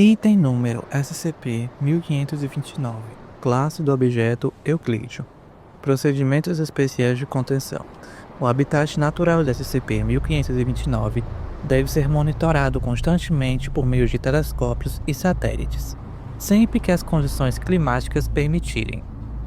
Item número SCP-1529. Classe do objeto Euclídeo. Procedimentos especiais de contenção. O habitat natural do SCP-1529 deve ser monitorado constantemente por meio de telescópios e satélites, sempre que as condições climáticas permitirem.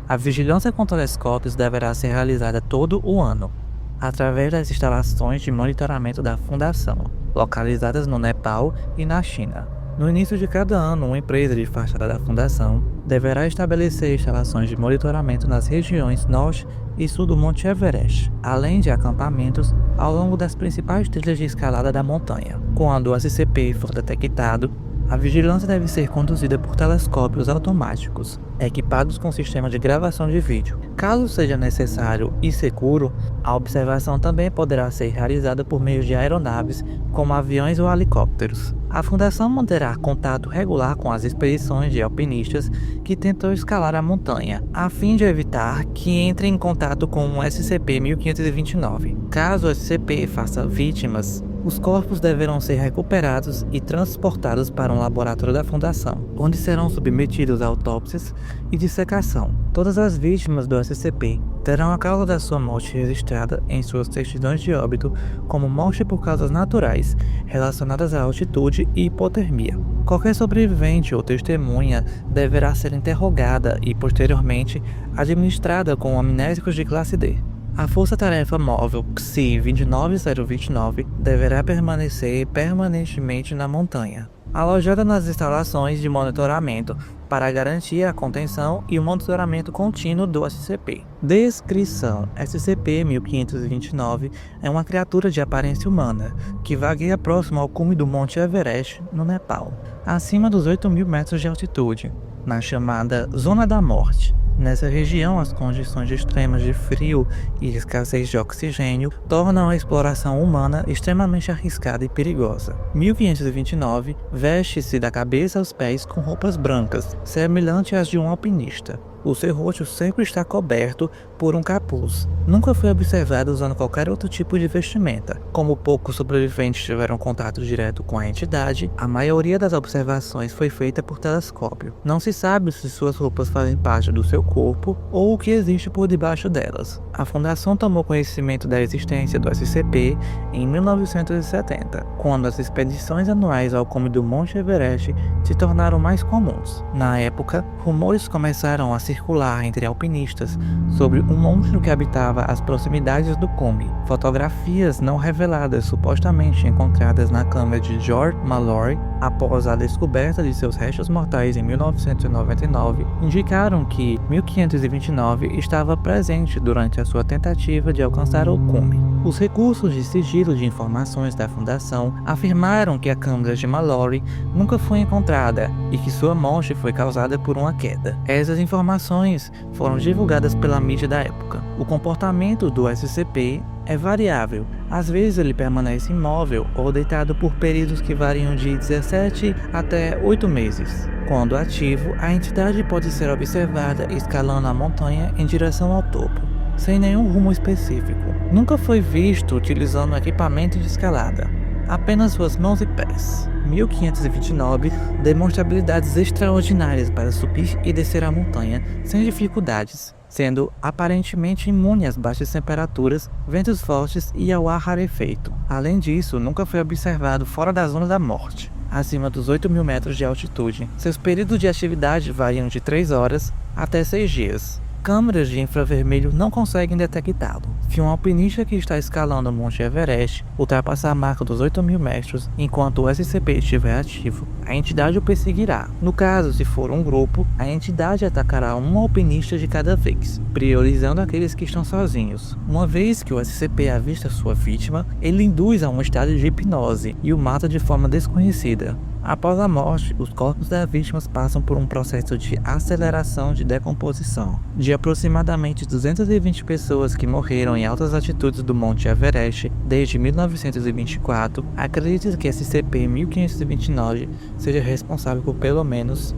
A vigilância com telescópios deverá ser realizada todo o ano, através das instalações de monitoramento da Fundação, localizadas no Nepal e na China. No início de cada ano, uma empresa de fachada da Fundação deverá estabelecer instalações de monitoramento nas regiões norte e sul do Monte Everest, além de acampamentos ao longo das principais trilhas de escalada da montanha. Quando o SCP for detectado, a vigilância deve ser conduzida por telescópios automáticos, equipados com sistema de gravação de vídeo. Caso seja necessário e seguro, a observação também poderá ser realizada por meio de aeronaves, como aviões ou helicópteros. A Fundação manterá contato regular com as expedições de alpinistas que tentam escalar a montanha, a fim de evitar que entrem em contato com o SCP-1529. Caso o SCP faça vítimas, os corpos deverão ser recuperados e transportados para um laboratório da Fundação, onde serão submetidos a autópsias e dissecação. Todas as vítimas do SCP terão a causa da sua morte registrada em suas certidões de óbito como morte por causas naturais relacionadas à altitude e hipotermia. Qualquer sobrevivente ou testemunha deverá ser interrogada e, posteriormente, administrada com amnésicos de classe D. A Força-Tarefa Móvel PSI-29029 deverá permanecer permanentemente na montanha, alojada nas instalações de monitoramento para garantir a contenção e o monitoramento contínuo do SCP. Descrição: SCP-1529 é uma criatura de aparência humana, que vagueia próximo ao cume do Monte Everest, no Nepal, acima dos 8.000 metros de altitude, na chamada Zona da Morte. Nessa região, as condições extremas de frio e escassez de oxigênio tornam a exploração humana extremamente arriscada e perigosa. 1529 veste-se da cabeça aos pés com roupas brancas, semelhantes às de um alpinista. O seu rosto sempre está coberto por um capuz. Nunca foi observado usando qualquer outro tipo de vestimenta. Como poucos sobreviventes tiveram contato direto com a entidade, a maioria das observações foi feita por telescópio. Não se sabe se suas roupas fazem parte do seu corpo ou o que existe por debaixo delas. A Fundação tomou conhecimento da existência do SCP em 1970, quando as expedições anuais ao cume do Monte Everest se tornaram mais comuns. Na época, rumores começaram a circular entre alpinistas sobre um monstro que habitava as proximidades do cume. Fotografias não reveladas supostamente encontradas na câmara de George Mallory após a descoberta de seus restos mortais em 1999 indicaram que 1529 estava presente durante a sua tentativa de alcançar o cume. Os recursos de sigilo de informações da Fundação afirmaram que a câmara de Mallory nunca foi encontrada e que sua morte foi causada por uma queda. Essas informações foram divulgadas pela mídia da época. O comportamento do SCP é variável. Às vezes ele permanece imóvel ou deitado por períodos que variam de 17 até 8 meses. Quando ativo, a entidade pode ser observada escalando a montanha em direção ao topo, sem nenhum rumo específico. Nunca foi visto utilizando equipamento de escalada, apenas suas mãos e pés. 1529 demonstra habilidades extraordinárias para subir e descer a montanha sem dificuldades, sendo aparentemente imune às baixas temperaturas, ventos fortes e ao ar rarefeito. Além disso, nunca foi observado fora da zona da morte, acima dos 8.000 metros de altitude. Seus períodos de atividade variam de 3 horas até 6 dias. Câmeras de infravermelho não conseguem detectá-lo. Se um alpinista que está escalando o Monte Everest ultrapassar a marca dos 8.000 metros enquanto o SCP estiver ativo, a entidade o perseguirá. No caso, se for um grupo, a entidade atacará um alpinista de cada vez, priorizando aqueles que estão sozinhos. Uma vez que o SCP avista sua vítima, ele induz a um estado de hipnose e o mata de forma desconhecida. Após a morte, os corpos das vítimas passam por um processo de aceleração de decomposição. De aproximadamente 220 pessoas que morreram em altas altitudes do Monte Everest desde 1924, acredita-se que SCP-1529 seja responsável por pelo menos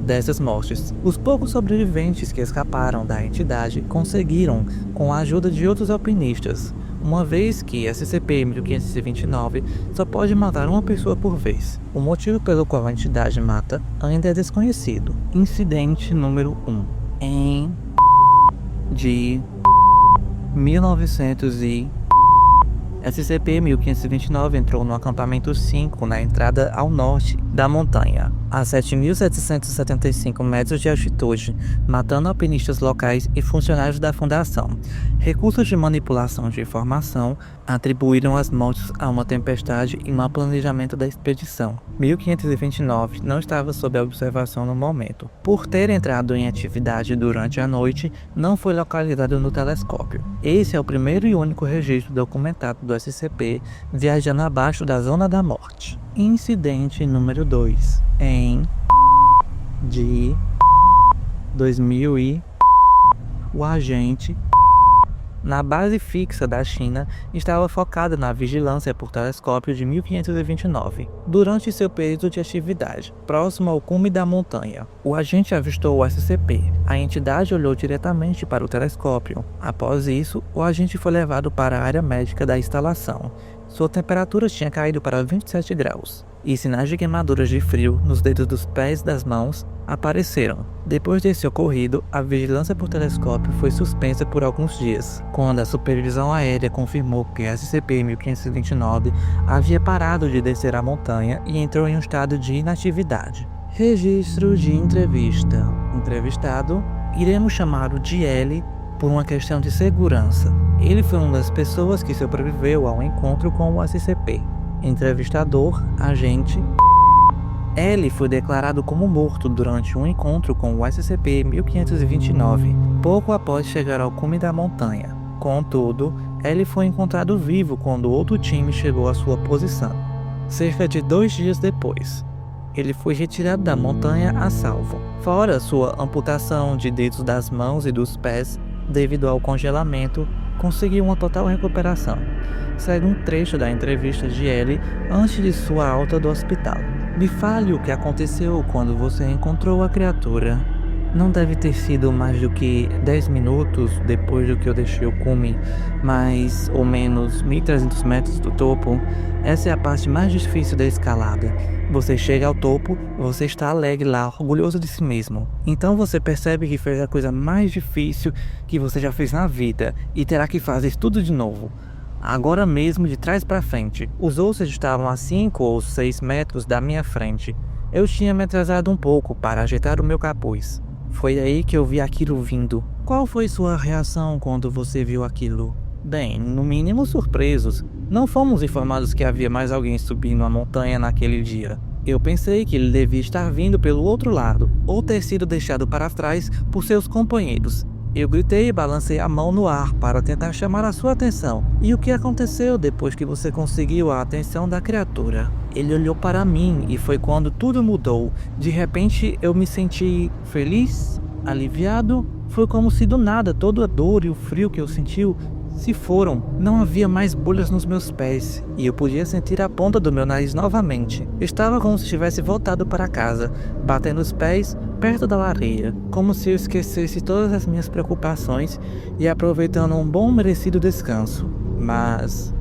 dessas mortes. Os poucos sobreviventes que escaparam da entidade conseguiram, com a ajuda de outros alpinistas, uma vez que SCP-1529 só pode matar uma pessoa por vez. O motivo pelo qual a entidade mata ainda é desconhecido. Incidente número 1. Em de 1900 SCP-1529 entrou no acampamento 5 na entrada ao norte da montanha, a 7.775 metros de altitude, matando alpinistas locais e funcionários da fundação. Recursos de manipulação de informação atribuíram as mortes a uma tempestade e mau planejamento da expedição. 1529 não estava sob observação no momento. Por ter entrado em atividade durante a noite, não foi localizado no telescópio. Esse é o primeiro e único registro documentado do SCP viajando abaixo da zona da morte. Incidente número 2. Em de 2000 o agente na base fixa da China estava focado na vigilância por telescópio de 1529. Durante seu período de atividade, próximo ao cume da montanha, o agente avistou o SCP. A entidade olhou diretamente para o telescópio. Após isso, o agente foi levado para a área médica da instalação. Sua temperatura tinha caído para 27 graus, e sinais de queimaduras de frio nos dedos dos pés e das mãos apareceram. Depois desse ocorrido, a vigilância por telescópio foi suspensa por alguns dias, quando a supervisão aérea confirmou que a SCP-1529 havia parado de descer a montanha e entrou em um estado de inatividade. Registro de entrevista. Entrevistado, iremos chamá-lo de L por uma questão de segurança. Ele foi uma das pessoas que sobreviveu ao encontro com o SCP. Entrevistador, agente. L foi declarado como morto durante um encontro com o SCP-1529, pouco após chegar ao cume da montanha. Contudo, L foi encontrado vivo quando outro time chegou à sua posição. Cerca de 2 dias depois, ele foi retirado da montanha a salvo. Fora sua amputação de dedos das mãos e dos pés devido ao congelamento, conseguiu uma total recuperação. Segue um trecho da entrevista de L antes de sua alta do hospital. Me fale o que aconteceu quando você encontrou a criatura. Não deve ter sido mais do que 10 minutos depois do que eu deixei o cume, mais ou menos 1.300 metros do topo. Essa é a parte mais difícil da escalada. Você chega ao topo, você está alegre lá, orgulhoso de si mesmo. Então você percebe que fez a coisa mais difícil que você já fez na vida e terá que fazer tudo de novo. Agora mesmo, de trás para frente. Os ossos estavam a 5 ou 6 metros da minha frente. Eu tinha me atrasado um pouco para ajeitar o meu capuz. Foi aí que eu vi aquilo vindo. Qual foi sua reação quando você viu aquilo? Bem, no mínimo surpresos. Não fomos informados que havia mais alguém subindo a montanha naquele dia. Eu pensei que ele devia estar vindo pelo outro lado, ou ter sido deixado para trás por seus companheiros. Eu gritei e balancei a mão no ar para tentar chamar a sua atenção. E o que aconteceu depois que você conseguiu a atenção da criatura? Ele olhou para mim e foi quando tudo mudou. De repente eu me senti feliz, aliviado. Foi como se do nada toda a dor e o frio que eu senti se foram. Não havia mais bolhas nos meus pés e eu podia sentir a ponta do meu nariz novamente. Estava como se tivesse voltado para casa, batendo os pés perto da lareira, como se eu esquecesse todas as minhas preocupações e aproveitando um bom merecido descanso. Mas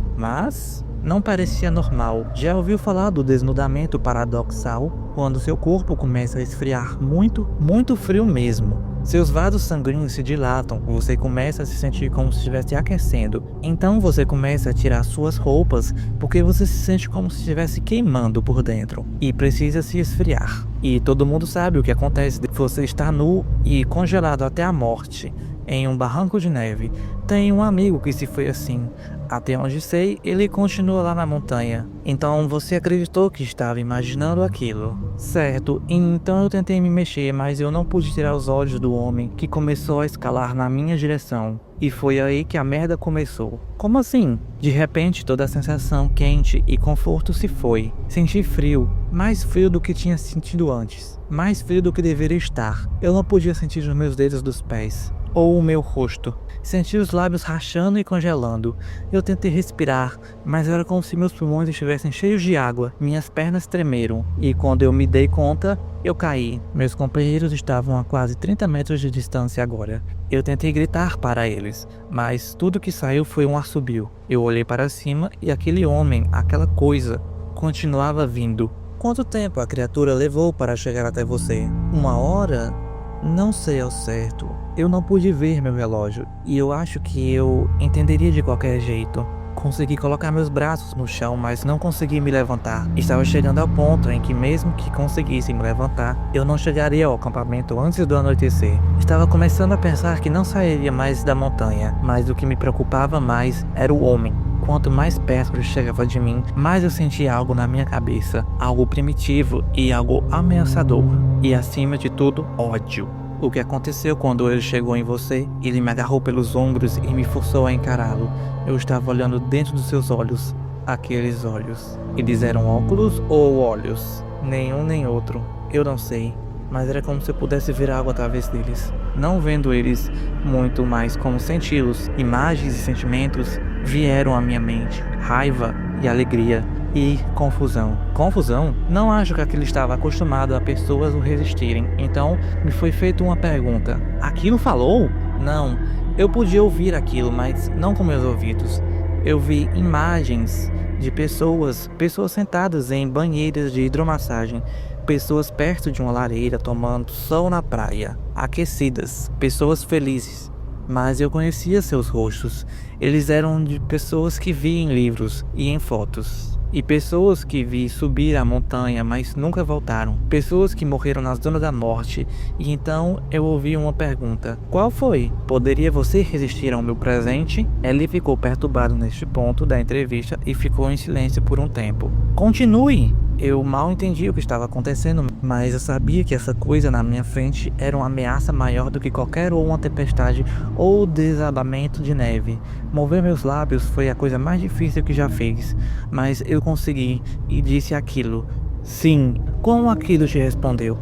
não parecia normal. Já ouviu falar do desnudamento paradoxal? Quando seu corpo começa a esfriar muito, muito frio mesmo. Seus vasos sanguíneos se dilatam, você começa a se sentir como se estivesse aquecendo. Então você começa a tirar suas roupas, porque você se sente como se estivesse queimando por dentro. E precisa se esfriar. E todo mundo sabe o que acontece. Você está nu e congelado até a morte, em um barranco de neve. Tem um amigo que se foi assim. Até onde sei, ele continua lá na montanha. Então você acreditou que estava imaginando aquilo. Certo, então eu tentei me mexer, mas eu não pude tirar os olhos do homem que começou a escalar na minha direção. E foi aí que a merda começou. Como assim? De repente toda a sensação quente e conforto se foi. Senti frio, mais frio do que tinha sentido antes. Mais frio do que deveria estar. Eu não podia sentir os meus dedos dos pés. ou o meu rosto. Senti os lábios rachando e congelando. Eu tentei respirar, mas era como se meus pulmões estivessem cheios de água. Minhas pernas tremeram, e quando eu me dei conta, eu caí. Meus companheiros estavam a quase 30 metros de distância agora. Eu tentei gritar para eles, mas tudo que saiu foi um assobio. Eu olhei para cima e aquele homem, aquela coisa, continuava vindo. Quanto tempo a criatura levou para chegar até você? 1 hora? Não sei ao certo. Eu não pude ver meu relógio, e eu acho que eu entenderia de qualquer jeito. Consegui colocar meus braços no chão, mas não consegui me levantar. Estava chegando ao ponto em que, mesmo que conseguisse me levantar, eu não chegaria ao acampamento antes do anoitecer. Estava começando a pensar que não sairia mais da montanha, mas o que me preocupava mais era o homem. Quanto mais perto ele chegava de mim, mais eu sentia algo na minha cabeça, algo primitivo e algo ameaçador. E acima de tudo, ódio. O que aconteceu quando ele chegou em você? Ele me agarrou pelos ombros e me forçou a encará-lo. Eu estava olhando dentro dos seus olhos. Aqueles olhos. Eles eram óculos ou olhos? Nenhum nem outro. Eu não sei. Mas era como se eu pudesse ver algo através deles. Não vendo eles, muito mais como senti-los. Imagens e sentimentos vieram à minha mente. Raiva e alegria. E confusão. Confusão? Não acho que aquilo estava acostumado a pessoas o resistirem. Então, me foi feita uma pergunta. Aquilo falou? Não. Eu podia ouvir aquilo, mas não com meus ouvidos. Eu vi imagens de pessoas sentadas em banheiras de hidromassagem, pessoas perto de uma lareira tomando sol na praia, aquecidas, pessoas felizes. Mas eu conhecia seus rostos. Eles eram de pessoas que vi em livros e em fotos. E pessoas que vi subir a montanha, mas nunca voltaram. Pessoas que morreram na zona da morte. E então eu ouvi uma pergunta. Qual foi? Poderia você resistir ao meu presente? Ele ficou perturbado neste ponto da entrevista e ficou em silêncio por um tempo. Continue! Eu mal entendi o que estava acontecendo, mas eu sabia que essa coisa na minha frente era uma ameaça maior do que qualquer uma tempestade ou desabamento de neve. Mover meus lábios foi a coisa mais difícil que já fiz, mas eu consegui e disse aquilo. Sim, como aquilo te respondeu?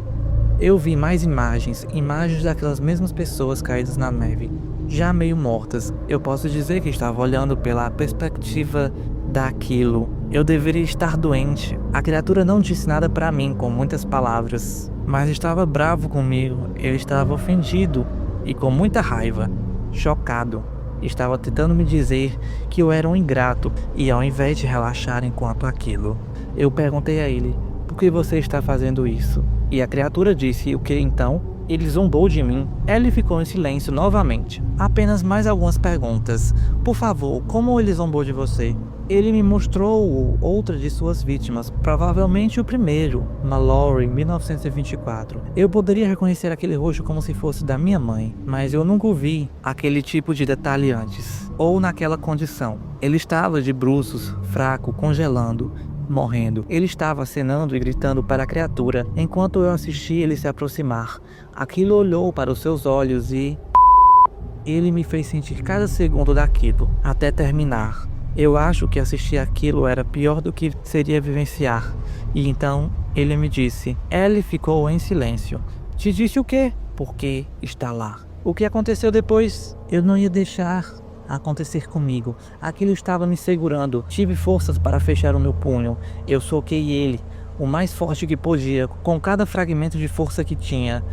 Eu vi mais imagens daquelas mesmas pessoas caídas na neve, já meio mortas. Eu posso dizer que estava olhando pela perspectiva daquilo. Eu deveria estar doente. A criatura não disse nada para mim com muitas palavras, mas estava bravo comigo. Eu estava ofendido e com muita raiva, chocado. Estava tentando me dizer que eu era um ingrato e ao invés de relaxar enquanto aquilo, eu perguntei a ele, por que você está fazendo isso? E a criatura disse o que então? Ele zombou de mim. Ele ficou em silêncio novamente. Apenas mais algumas perguntas. Por favor, como ele zombou de você? Ele me mostrou outra de suas vítimas, provavelmente o primeiro, Mallory, 1924. Eu poderia reconhecer aquele rosto como se fosse da minha mãe, mas eu nunca vi aquele tipo de detalhe antes, ou naquela condição. Ele estava de bruços, fraco, congelando, morrendo. Ele estava acenando e gritando para a criatura, enquanto eu assistia ele se aproximar. Aquilo olhou para os seus olhos e... ele me fez sentir cada segundo daquilo, até terminar. Eu acho que assistir aquilo era pior do que seria vivenciar. E então, ele me disse. Ellie ficou em silêncio. Te disse o quê? Porque está lá. O que aconteceu depois? Eu não ia deixar acontecer comigo. Aquilo estava me segurando. Tive forças para fechar o meu punho. Eu soquei ele, o mais forte que podia, com cada fragmento de força que tinha,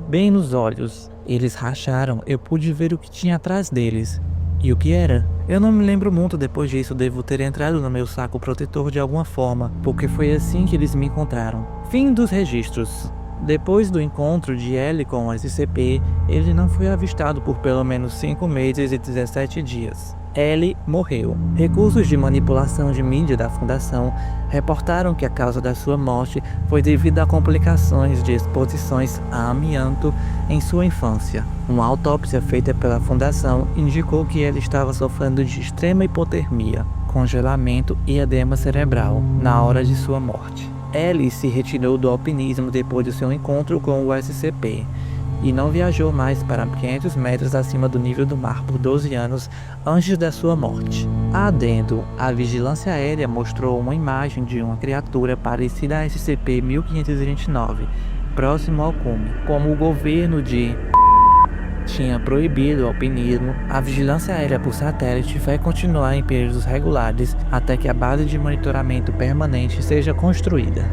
bem nos olhos. Eles racharam. Eu pude ver o que tinha atrás deles. E o que era? Eu não me lembro muito depois disso, devo ter entrado no meu saco protetor de alguma forma, porque foi assim que eles me encontraram. Fim dos registros. Depois do encontro de Ellie com o SCP, ele não foi avistado por pelo menos 5 meses e 17 dias. Ellie morreu. Recursos de manipulação de mídia da Fundação reportaram que a causa da sua morte foi devido a complicações de exposições a amianto em sua infância. Uma autópsia feita pela Fundação indicou que ela estava sofrendo de extrema hipotermia, congelamento e edema cerebral na hora de sua morte. Ellie se retirou do alpinismo depois do seu encontro com o SCP e não viajou mais para 500 metros acima do nível do mar por 12 anos antes da sua morte. Adendo, a vigilância aérea mostrou uma imagem de uma criatura parecida a SCP-1529, próximo ao cume, como o governo de tinha proibido o alpinismo, a vigilância aérea por satélite vai continuar em períodos regulares até que a base de monitoramento permanente seja construída.